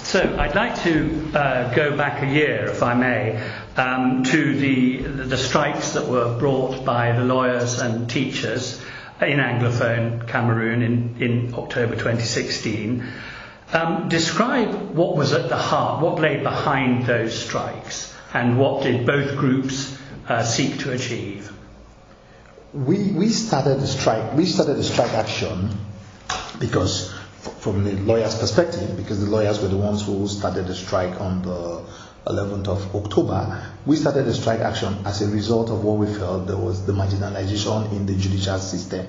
So I'd like to go back a year, if I may, to the strikes that were brought by the lawyers and teachers in Anglophone Cameroon in October 2016. Describe what was at the heart, what lay behind those strikes, and what did both groups seek to achieve? We started the strike. We started the strike action because, from the lawyers' perspective, because the lawyers were the ones who started the strike on the 11th of October. We started the strike action as a result of what we felt there was the marginalization in the judicial system.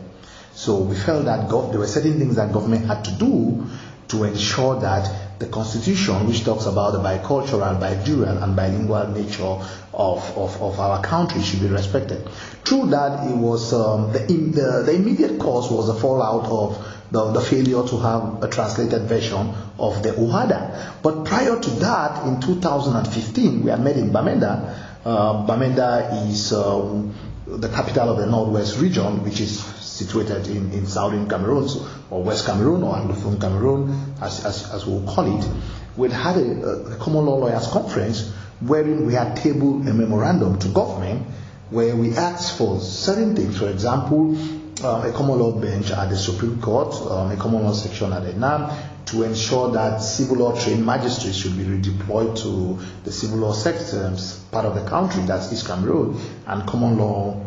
So we felt that there were certain things that government had to do to ensure that the constitution, which talks about the bicultural, bidual, and bilingual nature of our country, should be respected. Through that, it was the immediate cause was the fallout of the failure to have a translated version of the OHADA. But prior to that, in 2015, we had met in Bamenda. Bamenda is the capital of the Northwest region, which is situated in southern Cameroon, or West Cameroon, or Anglophone Cameroon, as we'll call it. We had a common law lawyers conference wherein we had tabled a memorandum to government where we asked for certain things. For example, a common law bench at the Supreme Court, a common law section at the NAM, to ensure that civil law trained magistrates should be redeployed to the civil law sectors part of the country, that's East Cameroon, and common law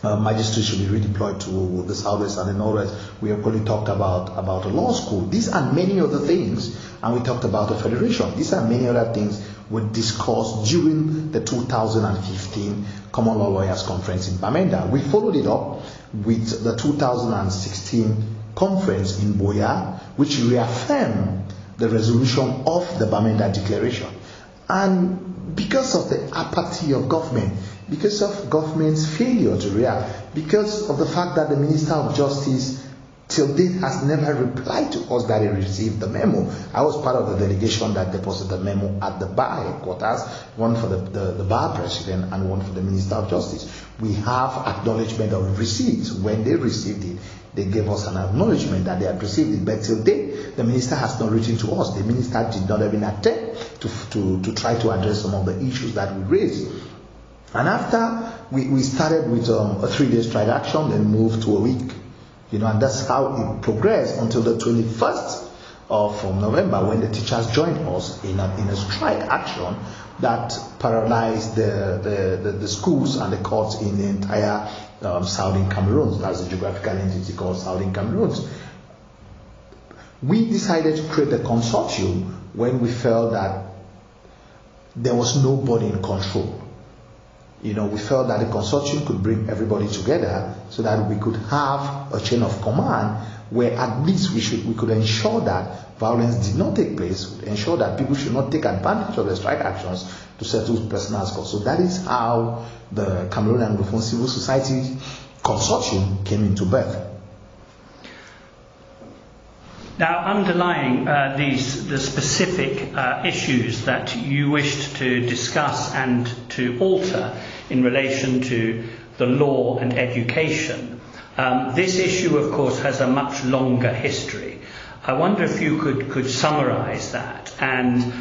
magistrates should be redeployed to the southwest and the northwest. We have already talked about a law school. These and many other things, and we talked about a federation. These and many other things were discussed during the 2015 Common Law Lawyers Conference in Bamenda. We followed it up with the 2016 conference in Boya, which reaffirmed the resolution of the Bamenda Declaration. And because of the apathy of government, because of government's failure to react, because of the fact that the Minister of Justice till date has never replied to us that he received the memo. I was part of the delegation that deposited the memo at the bar headquarters, one for the bar president and one for the Minister of Justice. We have acknowledgement of receipts. When they received it, they gave us an acknowledgement that they had received it, but till date, the minister has not written to us. The minister did not even attempt to try to address some of the issues that we raised. And after we started with a 3-day strike action, then moved to a week, and that's how it progressed until the 21st of November, when the teachers joined us in a strike action that paralyzed the schools and the courts in the entire southern Cameroon. That's a geographical entity called southern Cameroon. We decided to create a consortium when we felt that there was nobody in control. We felt that the consortium could bring everybody together so that we could have a chain of command where at least we could ensure that violence did not take place, ensure that people should not take advantage of the strike actions to settle personal scores. So that is how the Cameroon Anglophone Civil Society Consortium came into birth. Now, underlying the specific issues that you wished to discuss and to alter in relation to the law and education, this issue, of course, has a much longer history. I wonder if you could summarise that and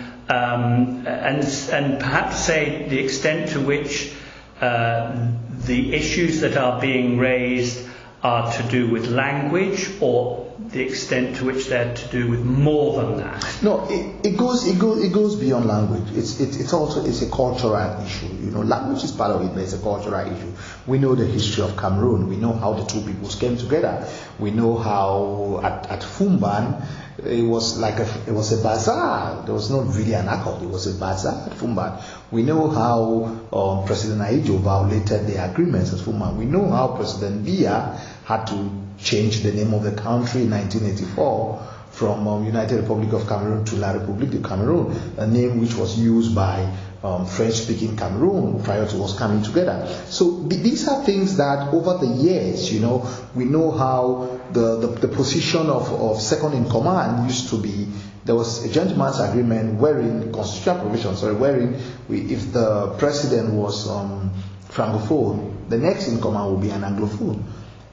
perhaps say the extent to which the issues that are being raised are to do with language, or the extent to which they're to do with more than that. No, it goes beyond language. It's also a cultural issue. Language is part of it, but it's a cultural issue. We know the history of Cameroon. We know how the two peoples came together. We know how at Fumban it was a bazaar. There was not really an accord. It was a bazaar at Fumban. We know how President Aijo violated the agreements at Fumban. We know how President Biya had to change the name of the country in 1984 from United Republic of Cameroon to La République de Cameroon, a name which was used by French-speaking Cameroon prior to us coming together. So these are things that over the years, we know how the position of second in command used to be. There was a gentleman's agreement wherein constitutional provisions, wherein if the president was francophone, the next in command would be an anglophone.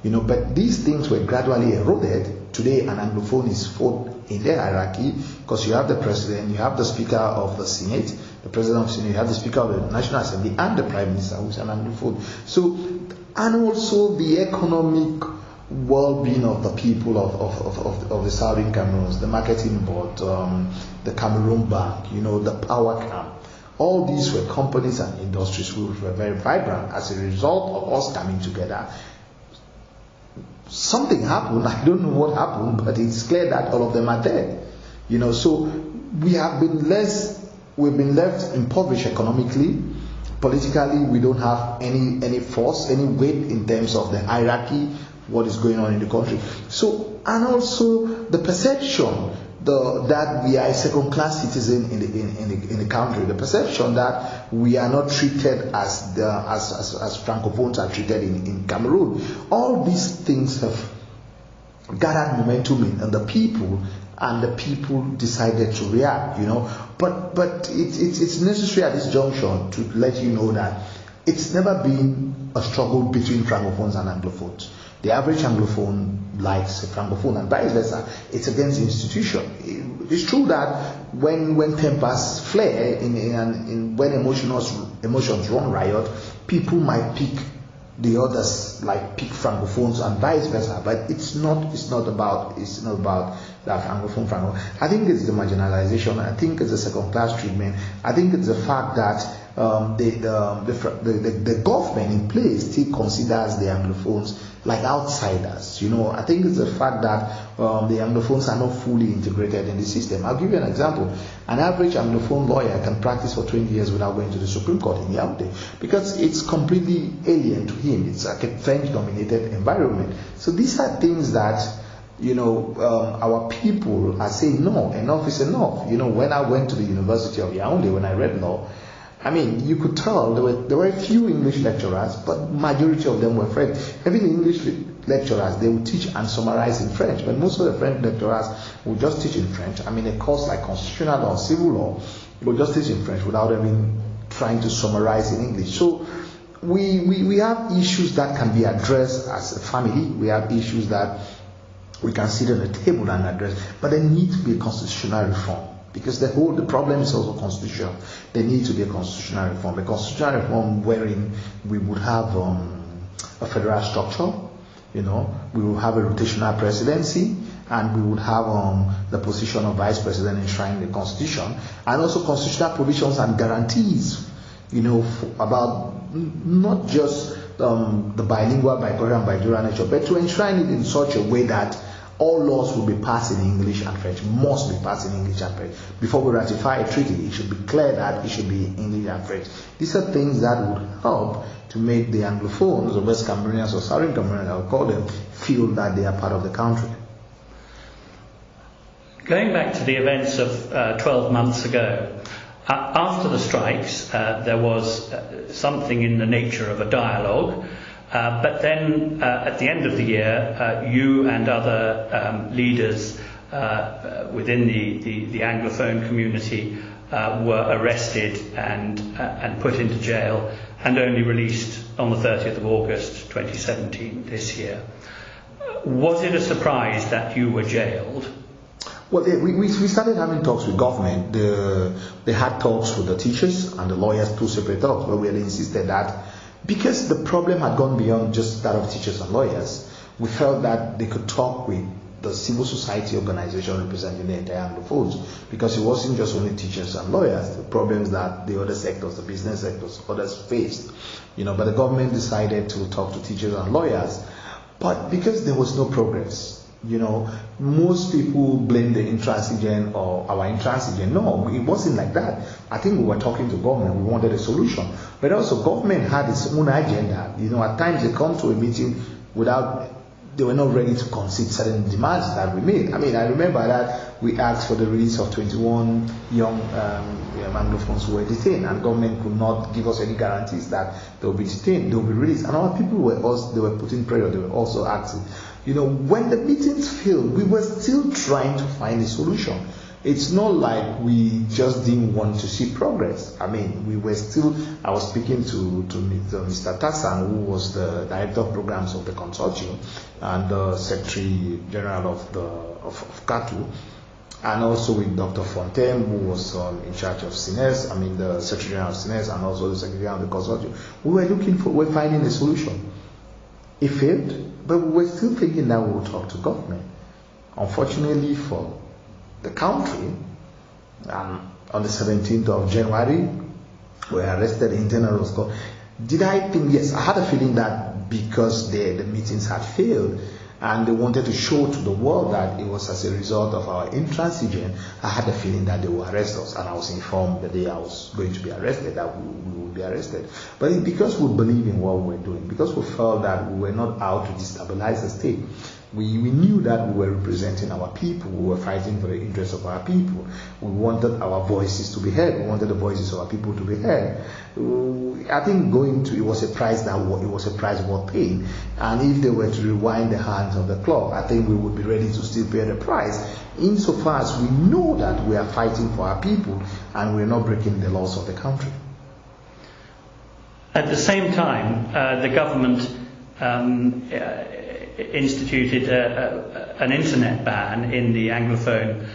But these things were gradually eroded. Today, an Anglophone is fourth in their hierarchy because you have the president, you have the speaker of the Senate, the president of the Senate, you have the speaker of the National Assembly, and the prime minister, who is an Anglophone. So, and also the economic well-being of the people of the Southern Cameroons, the marketing board, the Cameroon Bank, the Power Cam. All these were companies and industries which were very vibrant as a result of us coming together. Something happened, I don't know what happened, but it's clear that all of them are dead. So we've been left impoverished economically. Politically, we don't have any force, any weight in terms of the hierarchy, what is going on in the country. So, and also the perception that we are a second-class citizen in the country, the perception that we are not treated as Francophones are treated in Cameroon. All these things have gathered momentum in the people, and the people decided to react. But it's necessary at this junction to let you know that it's never been a struggle between Francophones and Anglophones. The average Anglophone likes a Francophone and vice versa. It's against the institution. It's true that when tempers flare, when emotions run riot, people might pick the others, like pick Francophones and vice versa. But it's not about that Francophone. I think it's the marginalization. I think it's the second-class treatment. I think it's the fact that the government in place still considers the Anglophones like outsiders. I think it's the fact that the Anglophones are not fully integrated in the system. I'll give you an example. An average Anglophone lawyer can practice for 20 years without going to the Supreme Court in Yaoundé because it's completely alien to him. It's like a French-dominated environment. So these are things that our people are saying, no, enough is enough. When I went to the University of Yaoundé, when I read law, you could tell there were a few English lecturers, but majority of them were French. Even the English lecturers, they would teach and summarize in French, but most of the French lecturers would just teach in French. A course like constitutional law, civil law, would just teach in French without even trying to summarize in English. So we have issues that can be addressed as a family. We have issues that we can sit on the table and address, but there needs to be a constitutional reform. Because the problem is also constitutional. There needs to be a constitutional reform. A constitutional reform wherein we would have a federal structure, we will have a rotational presidency, and we would have the position of vice president enshrined in the constitution, and also constitutional provisions and guarantees, about not just the bilingual, bicultural, and bidual nature, but to enshrine it in such a way that all laws will be passed in English and French, must be passed in English and French. Before we ratify a treaty, it should be clear that it should be English and French. These are things that would help to make the Anglophones, or West Cameroonians, or Southern Cameroonians, I would call them, feel that they are part of the country. Going back to the events of 12 months ago, after the strikes, there was something in the nature of a dialogue. But then at the end of the year, you and other leaders within the Anglophone community were arrested and put into jail and only released on the 30th of August 2017 this year. Was it a surprise that you were jailed? Well, we started having talks with government. They had talks with the teachers and the lawyers, two separate talks, but we had insisted that because the problem had gone beyond just that of teachers and lawyers, we felt that they could talk with the civil society organization representing the entire Anglophones, because it wasn't just only teachers and lawyers, the problems that the other sectors, the business sectors, others faced. But the government decided to talk to teachers and lawyers. But because there was no progress, most people blame the intransigent or our intransigent. No, it wasn't like that. I think we were talking to government. We wanted a solution. But also government had its own agenda. At times they come to a meeting they were not ready to concede certain demands that we made. I remember that we asked for the release of 21 young Anglophones who were detained, and government could not give us any guarantees that they will be detained, they will be released. And our people they were putting pressure. They were also asking. When the meetings failed, we were still trying to find a solution. It's not like we just didn't want to see progress. I mean, we were still, I was speaking to Mr. Tassan, who was the Director of Programs of the consortium and the Secretary General of CATU, and also with Dr. Fontaine, who was in charge of SINES, the Secretary General of SINES, and also the Secretary General of the consortium. We're finding a solution. It failed, but we were still thinking that we would talk to government. Unfortunately for the country, on the 17th of January, we were arrested, the internet was called. Did I think? Yes, I had a feeling that because the meetings had failed and they wanted to show to the world that it was as a result of our intransigence, I had a feeling that they would arrest us, and I was informed the day I was going to be arrested that we would be arrested. But because we believe in what we were doing, because we felt that we were not out to destabilize the state, we knew that we were representing our people, we were fighting for the interests of our people. We wanted our voices to be heard, we wanted the voices of our people to be heard. I think it was a price worth paying. And if they were to rewind the hands of the clock, I think we would be ready to still pay the price, insofar as we know that we are fighting for our people and we're not breaking the laws of the country. At the same time, the government instituted an internet ban in the Anglophone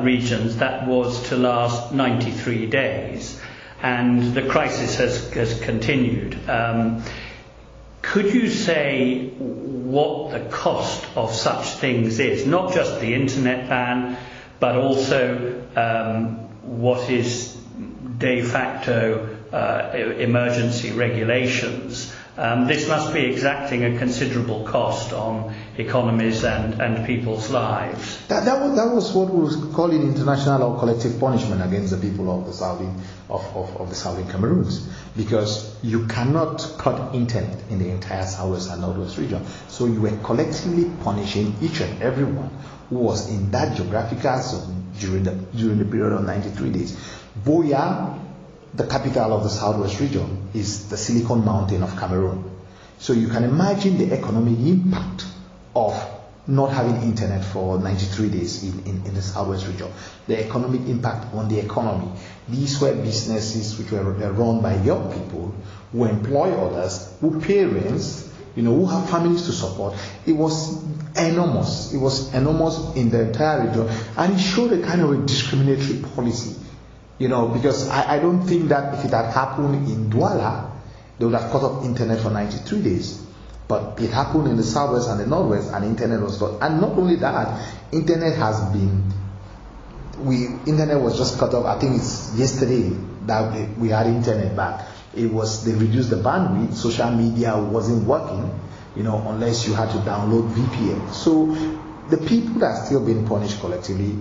regions that was to last 93 days, and the crisis has continued. Could you say what the cost of such things is? Not just the internet ban, but also what is de facto emergency regulations. This must be exacting a considerable cost on economies and people's lives. That was what we was calling international or collective punishment against the people of the southern Cameroons, because you cannot cut internet in the entire southwest and northwest region. So you were collectively punishing each and everyone who was in that geographical zone during the period of 93 days. Boya, the capital of the southwest region, is the Silicon Mountain of Cameroon. So you can imagine the economic impact of not having internet for 93 days in the southwest region. The economic impact on the economy. These were businesses which were run by young people who employ others, who pay rents, who have families to support. It was enormous. It was enormous in the entire region, and it showed a kind of a discriminatory policy. Because I don't think that if it had happened in Douala, they would have cut off internet for 93 days. But it happened in the southwest and the northwest, and internet was cut. And not only that, internet was just cut off. I think it's yesterday that we had internet back. They reduced the bandwidth. Social media wasn't working, unless you had to download VPN. So the people that are still being punished collectively,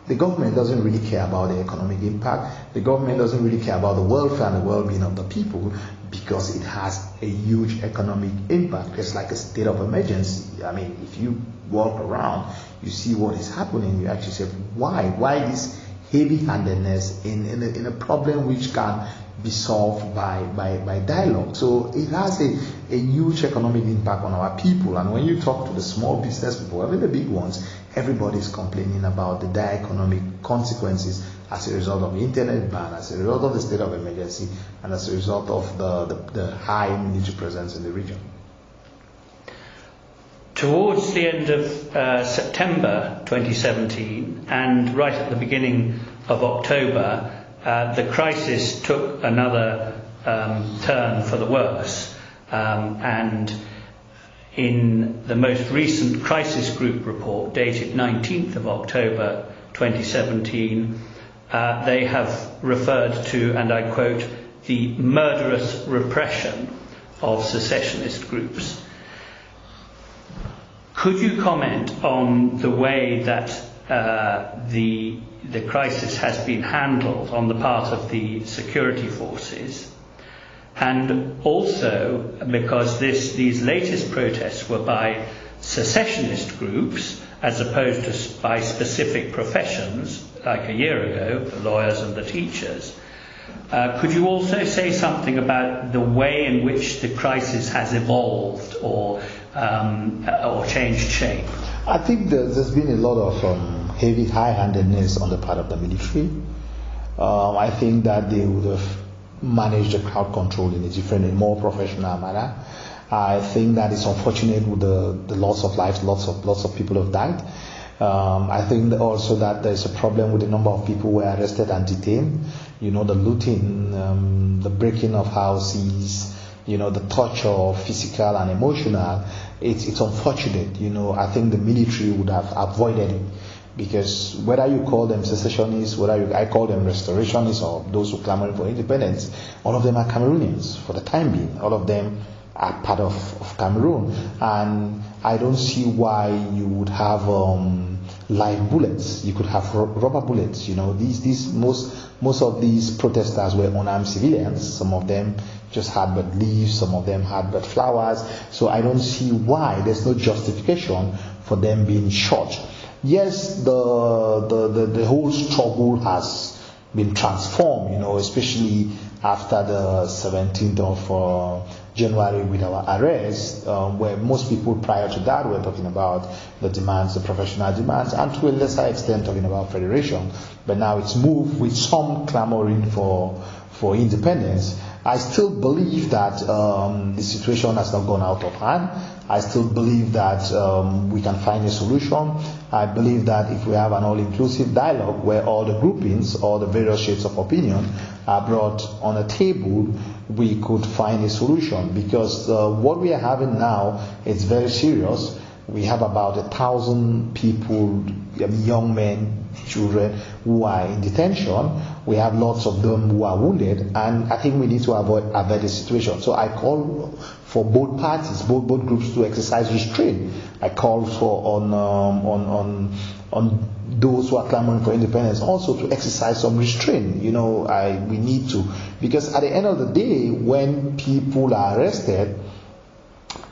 the government doesn't really care about the economic impact. The government doesn't really care about the welfare and the well-being of the people, because it has a huge economic impact. It's like a state of emergency. If you walk around, you see what is happening, you actually say, why this heavy-handedness in a problem which can be solved by dialogue? So it has a huge economic impact on our people. And when you talk to the small business people, even the big ones, everybody's complaining about the dire economic consequences as a result of the internet ban, as a result of the state of emergency, and as a result of the high military presence in the region. Towards the end of September 2017, and right at the beginning of October, the crisis took another turn for the worse, and in the most recent crisis group report dated 19th of October 2017, they have referred to, and I quote, the murderous repression of secessionist groups. Could you comment on the way that the crisis has been handled on the part of the security forces? And also, because these latest protests were by secessionist groups as opposed to by specific professions, like a year ago, the lawyers and the teachers, could you also say something about the way in which the crisis has evolved or changed shape? I think there's been a lot of heavy high-handedness on the part of the military. I think that they would have managed the crowd control in a more professional manner. I think that it's unfortunate with the loss of lives. Lots of people have died. I think also that there's a problem with the number of people who were arrested and detained. The looting, the breaking of houses, the torture, physical and emotional. It's unfortunate. I think the military would have avoided it, because whether you call them secessionists, I call them restorationists, or those who clamoring for independence, all of them are Cameroonians for the time being. All of them are part of Cameroon, and I don't see why you would have live bullets. You could have rubber bullets. Most of these protesters were unarmed civilians. Some of them just had but leaves. Some of them had but flowers. So I don't see why there's no justification for them being shot. Yes, the whole struggle has been transformed, especially after the 17th of January with our arrest, where most people prior to that were talking about the demands, the professional demands, and to a lesser extent talking about federation. But now it's moved with some clamoring for independence. I still believe that the situation has not gone out of hand. I still believe that we can find a solution. I believe that if we have an all-inclusive dialogue where all the groupings, all the various shades of opinion are brought on a table, we could find a solution. Because what we are having now is very serious. We have about 1,000 people, young men, children, who are in detention. We have lots of them who are wounded, and I think we need to avoid the situation. So I call for both parties, both groups, to exercise restraint. I call for on those who are clamoring for independence also to exercise some restraint. We need to, because at the end of the day, when people are arrested,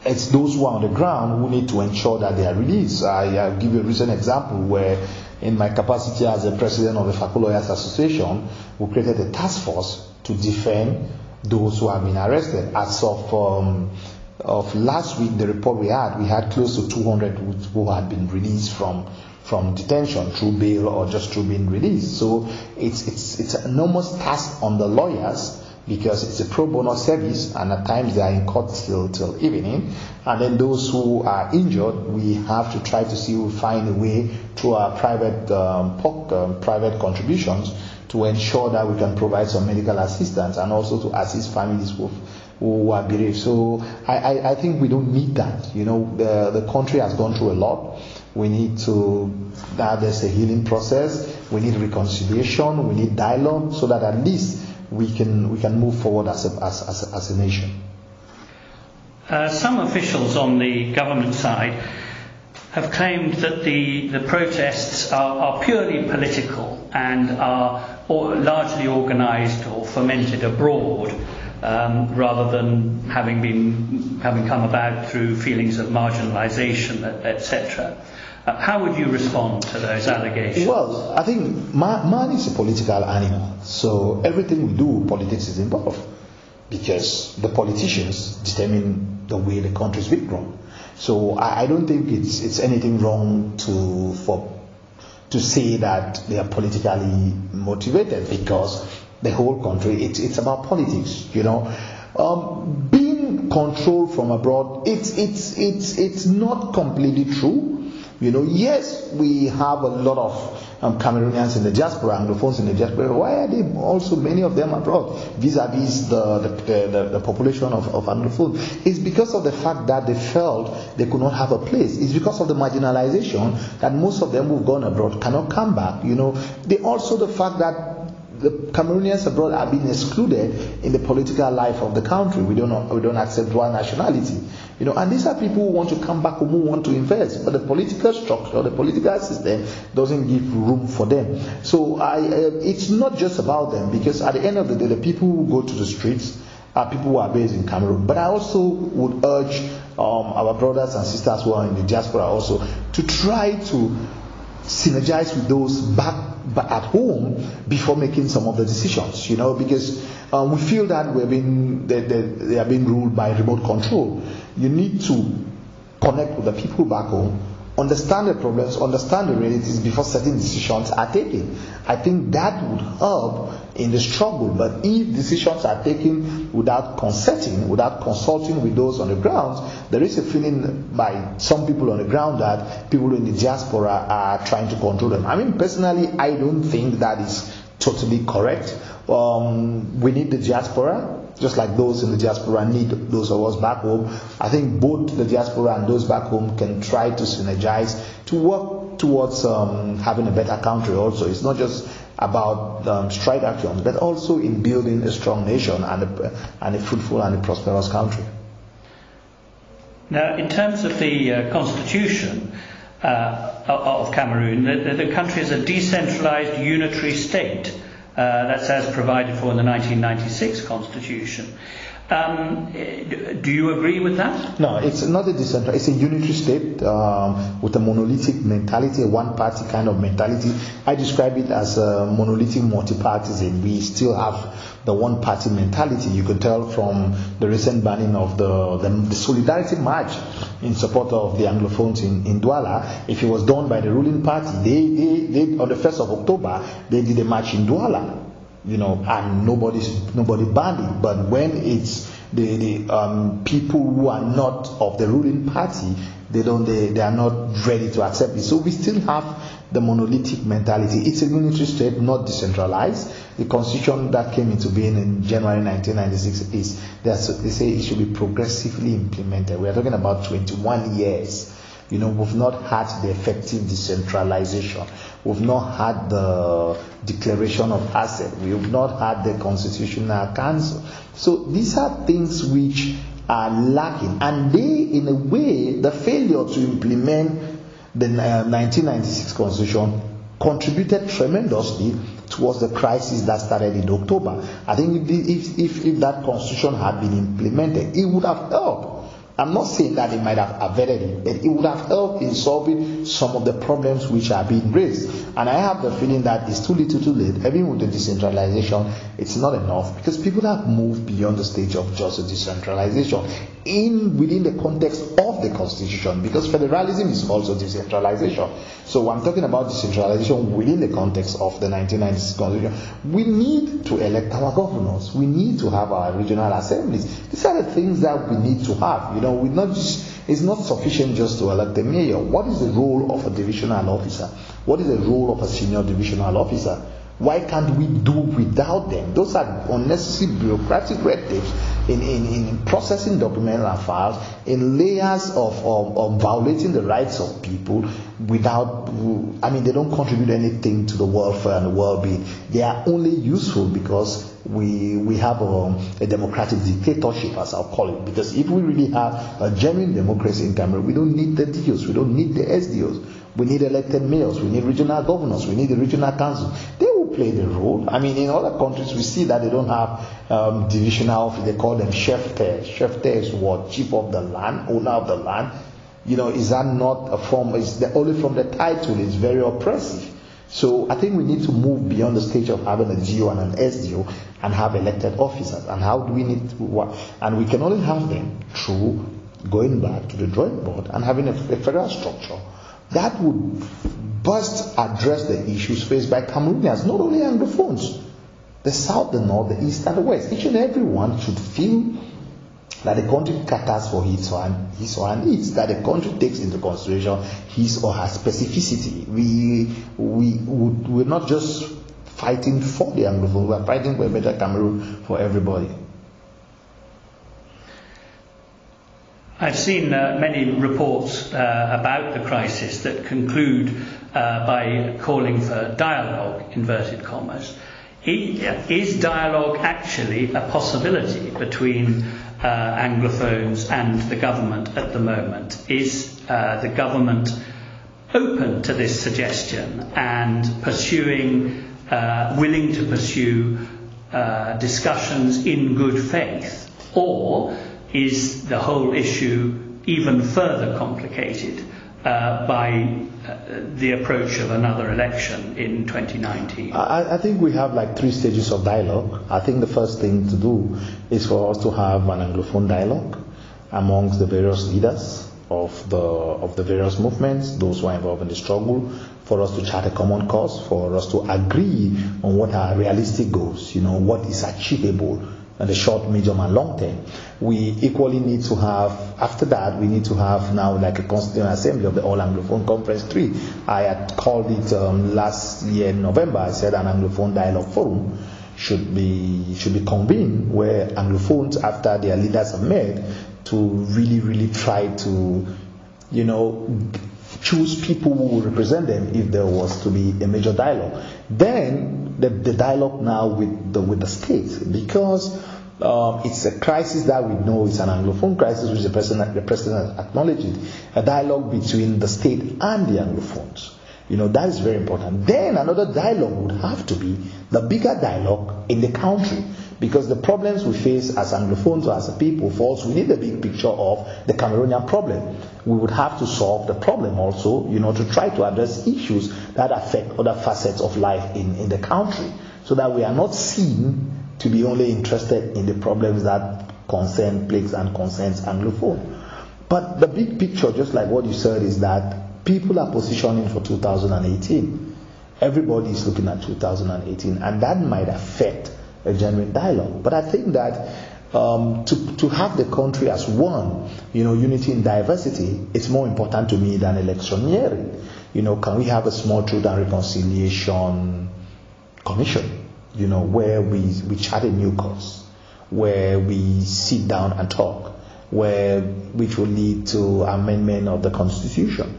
it's those who are on the ground who need to ensure that they are released. I'll give you a recent example where, in my capacity as the president of the Faco Lawyers Association, we created a task force to defend those who have been arrested. As of last week, the report we had close to 200 who had been released from detention through bail or just through being released. So it's an enormous task on the lawyers, because it's a pro bono service, and at times they are in court till evening. And then those who are injured, we have to try to see if we find a way through our private contributions to ensure that we can provide some medical assistance, and also to assist families who are bereaved. So I think we don't need that. The country has gone through a lot. We need to, now there's a healing process. We need reconciliation. We need dialogue, so that at least we can move forward as a nation. Some officials on the government side have claimed that the protests are purely political and are largely organised or fomented abroad, rather than having come about through feelings of marginalisation, etc. How would you respond to those allegations? Well, I think man is a political animal, so everything we do, politics is involved, because the politicians determine the way the country is run. So I don't think it's anything wrong to say that they are politically motivated, because the whole country, it's about politics. Being controlled from abroad, it's not completely true. Yes, we have a lot of Cameroonians in the diaspora, Anglophones in the diaspora. Why are they also, many of them abroad, vis-a-vis the population of Anglophones? It's because of the fact that they felt they could not have a place. It's because of the marginalization that most of them who've gone abroad cannot come back. Also the fact that the Cameroonians abroad are being excluded in the political life of the country. We don't accept dual nationality. And these are people who want to come back, who want to invest, but the political structure, the political system doesn't give room for them. So it's not just about them, because at the end of the day, the people who go to the streets are people who are based in Cameroon. But I also would urge our brothers and sisters who are in the diaspora also to try to synergize with those back at home before making some of the decisions, because we feel that they are being ruled by remote control. You need to connect with the people back home, understand the problems, understand the realities before certain decisions are taken. I think that would help in the struggle. But if decisions are taken without consulting with those on the ground, there is a feeling by some people on the ground that people in the diaspora are trying to control them. I mean, personally, I don't think that is totally correct. We need the diaspora, just like those in the diaspora need those of us back home. I think both the diaspora and those back home can try to synergize to work towards having a better country also. It's not just about strike action, but also in building a strong nation and a fruitful and a prosperous country. Now, in terms of the constitution of Cameroon, the country is a decentralized unitary state. That's as provided for in the 1996 constitution. Do you agree with that? No, it's not a decentralized. It's a unitary state with a monolithic mentality, a one-party kind of mentality. I describe it as a monolithic multi-partism. We still have the one-party mentality. You can tell from the recent banning of the Solidarity March in support of the Anglophones in Douala. If it was done by the ruling party, they on the 1st of October, they did a march in Douala. And nobody banned it. But when it's the people who are not of the ruling party, they are not ready to accept it. So we still have the monolithic mentality. It's a unitary state, not decentralized. The constitution that came into being in January 1996 they say it should be progressively implemented. We are talking about 21 years. We've not had the effective decentralization. We've not had the declaration of assets. We've not had the constitutional council. So these are things which are lacking. And in a way, the failure to implement the 1996 constitution contributed tremendously towards the crisis that started in October. I think if that constitution had been implemented, it would have helped. I'm not saying that it might have averted it, but it would have helped in solving some of the problems which are being raised. And I have the feeling that it's too little too late. Even with the decentralization, it's not enough because people have moved beyond the stage of just a decentralization within the context of the constitution, because federalism is also decentralization. So I'm talking about decentralization within the context of the 1996 constitution. We need to elect our governors. We need to have our regional assemblies. These are the things that we need to have. It's not sufficient just to elect a mayor. What is the role of a divisional officer? What is the role of a senior divisional officer? Why can't we do without them? Those are unnecessary bureaucratic red tapes in processing documents and files, in layers of violating the rights of people without, they don't contribute anything to the welfare and the well-being. They are only useful because we have a democratic dictatorship, as I'll call it. Because if we really have a genuine democracy in Cameroon, we don't need the DOs, we don't need the SDOs. We need elected mayors, we need regional governors, we need the regional council. They will play the role. In other countries, we see that they don't have divisional office. They call them chef-ter. Chef-ter is what? Chief of the land, owner of the land. Is that not a form? It's only from the title. It's very oppressive. So I think we need to move beyond the stage of having a GO and an SDO and have elected officers. And how do we need to work? And we can only have them through going back to the drawing board and having a federal structure that would best address the issues faced by Cameroonians, not only Anglophones, the South, the North, the East, and the West. Each and every one should feel that the country caters for his or her needs, that the country takes into consideration his or her specificity. We're not just fighting for the Anglophone, we're fighting for a better Cameroon for everybody. I've seen many reports about the crisis that conclude by calling for dialogue, inverted commas. Is dialogue actually a possibility between Anglophones and the government at the moment? Is the government open to this suggestion and willing to pursue discussions in good faith? Or is the whole issue even further complicated by the approach of another election in 2019? I think we have 3 stages of dialogue. I think the first thing to do is for us to have an Anglophone dialogue amongst the various leaders of the various movements, those who are involved in the struggle, for us to chart a common cause, for us to agree on what are realistic goals, what is achievable in the short, medium, and long term. We equally need to have, after that, we need to have now like a Constituent Assembly of the All Anglophone Conference 3. I had called it last year in November. I said an Anglophone Dialogue Forum should be convened, where Anglophones, after their leaders have met, to really try to, choose people who will represent them if there was to be a major dialogue. Then the dialogue now with the state, because it's a crisis that we know is an Anglophone crisis, which the president acknowledged it, a dialogue between the state and the Anglophones. That is very important. Then another dialogue would have to be the bigger dialogue in the country, because the problems we face as Anglophones or as a people, for us, we need a big picture of the Cameroonian problem. We would have to solve the problem also, to try to address issues that affect other facets of life in the country, so that we are not seen to be only interested in the problems that plagues and concerns Anglophone. But the big picture, just like what you said, is that people are positioning for 2018. Everybody is looking at 2018, and that might affect a genuine dialogue. But I think that to have the country as one, unity in diversity, it's more important to me than electioneering. Can we have a small truth and reconciliation commission, where we chart a new course, where we sit down and talk, which will lead to amendment of the Constitution.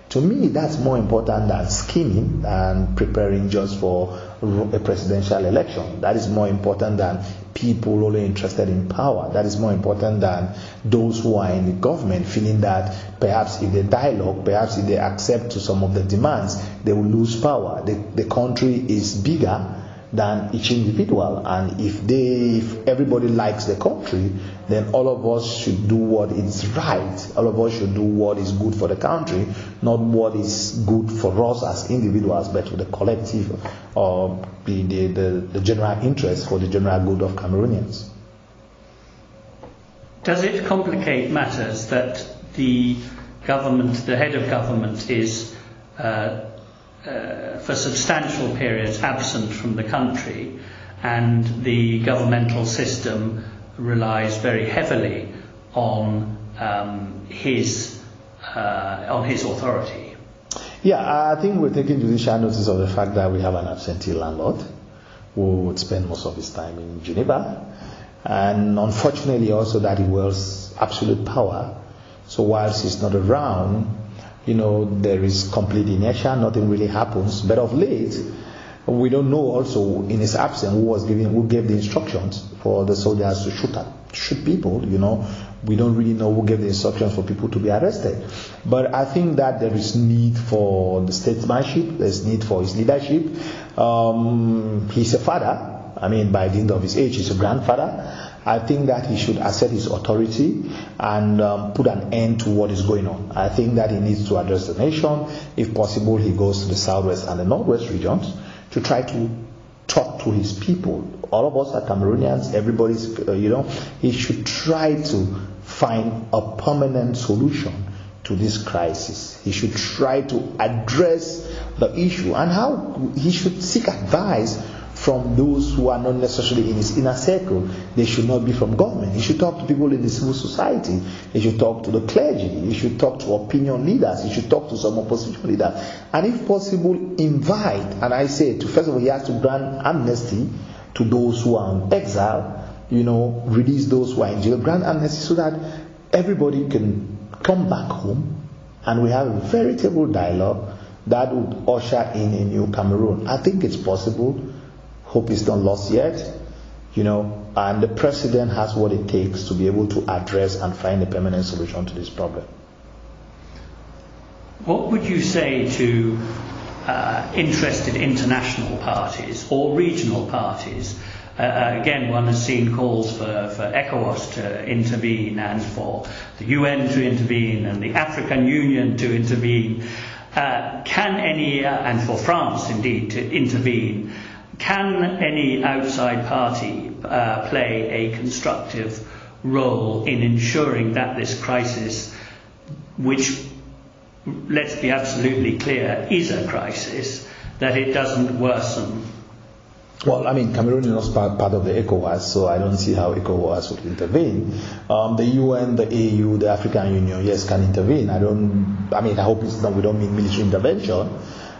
To me, that's more important than scheming and preparing just for a presidential election. That is more important than people only interested in power. That is more important than those who are in the government feeling that perhaps if they dialogue, perhaps if they accept to some of the demands, they will lose power. The country is bigger than each individual, and if everybody likes the country, then all of us should do what is right. All of us should do what is good for the country, not what is good for us as individuals, but for the collective or the general interest, for the general good of Cameroonians. Does it complicate matters that the head of government is for substantial periods absent from the country, and the governmental system relies very heavily on his authority? Yeah, I think we're taking judicial notice of the fact that we have an absentee landlord who would spend most of his time in Geneva, and unfortunately also that he wields absolute power. So whilst he's not around, there is complete inertia, nothing really happens. But of late, we don't know also in his absence who gave the instructions for the soldiers to shoot people. We don't really know who gave the instructions for people to be arrested. But I think that there is need for the statesmanship, there's need for his leadership. He's a father. By the end of his age, he's a grandfather. I think that he should assert his authority and put an end to what is going on. I think that he needs to address the nation. If possible, he goes to the southwest and the northwest regions to try to talk to his people. All of us are Cameroonians. Everybody's, he should try to find a permanent solution to this crisis. He should try to address the issue, and how he should seek advice from those who are not necessarily in his inner circle. They should not be from government. He should talk to people in the civil society. He should talk to the clergy. He should talk to opinion leaders. He should talk to some opposition leaders. And if possible, invite, and I say, first of all, he has to grant amnesty to those who are on exile, release those who are in jail, grant amnesty so that everybody can come back home, and we have a veritable dialogue that would usher in a new Cameroon. I think it's possible. Hope it's not lost yet, and the president has what it takes to be able to address and find a permanent solution to this problem. What would you say to interested international parties or regional parties? Again, one has seen calls for ECOWAS to intervene and for the UN to intervene and the African Union to intervene. And for France indeed to intervene. Can any outside party play a constructive role in ensuring that this crisis which, let's be absolutely clear, is a crisis, that it doesn't worsen? Well, I mean, Cameroon is not part of the ECOWAS, so I don't see how ECOWAS would intervene. The UN, the AU, the African Union, yes, can intervene. I hope it's not, we don't mean military intervention.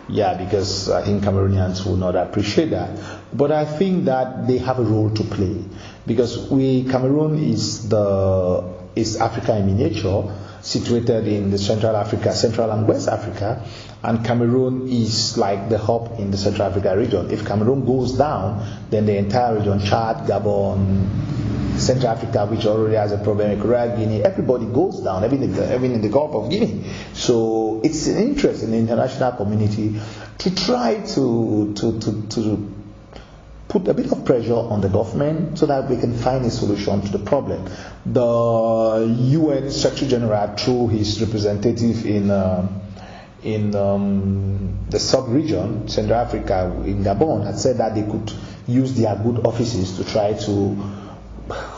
Yeah, because I think Cameroonians will not appreciate that. But I think that they have a role to play, because Cameroon is Africa in miniature, situated in the Central and West Africa, and Cameroon is like the hub in the Central Africa region. If Cameroon goes down, then the entire region, Chad, Gabon, Central Africa, which already has a problem, Equatorial Guinea, everybody goes down, even in the Gulf of Guinea. So it's an interest in the international community to try to put a bit of pressure on the government so that we can find a solution to the problem. The UN Secretary General, through his representative in the sub-region, Central Africa, in Gabon, had said that they could use their good offices to try to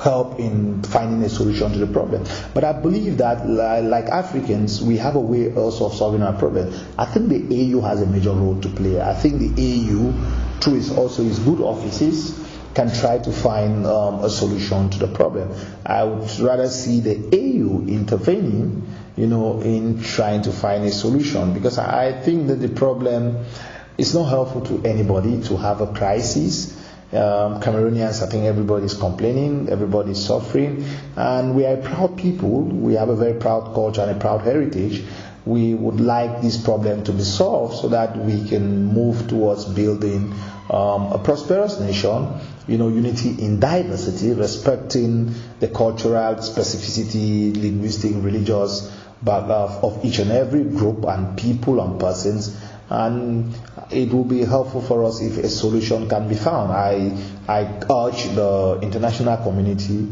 help in finding a solution to the problem. But I believe that, like Africans, we have a way also of solving our problem. I think the AU has a major role to play. I think the AU, through its good offices, can try to find a solution to the problem. I would rather see the AU intervening, in trying to find a solution, because I think that the problem is not helpful to anybody to have a crisis. Cameroonians, I think everybody is complaining, everybody is suffering, and we are a proud people. We have a very proud culture and a proud heritage. We would like this problem to be solved so that we can move towards building a prosperous nation, unity in diversity, respecting the cultural specificity, linguistic, religious background of each and every group and people and persons. And it will be helpful for us if a solution can be found. I urge the international community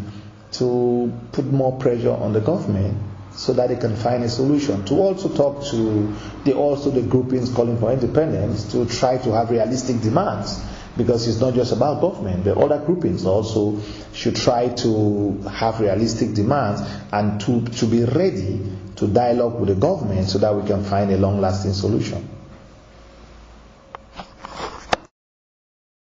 to put more pressure on the government so that they can find a solution. To also talk to the groupings calling for independence, to try to have realistic demands, because it's not just about government. The other groupings also should try to have realistic demands and to be ready to dialogue with the government so that we can find a long-lasting solution.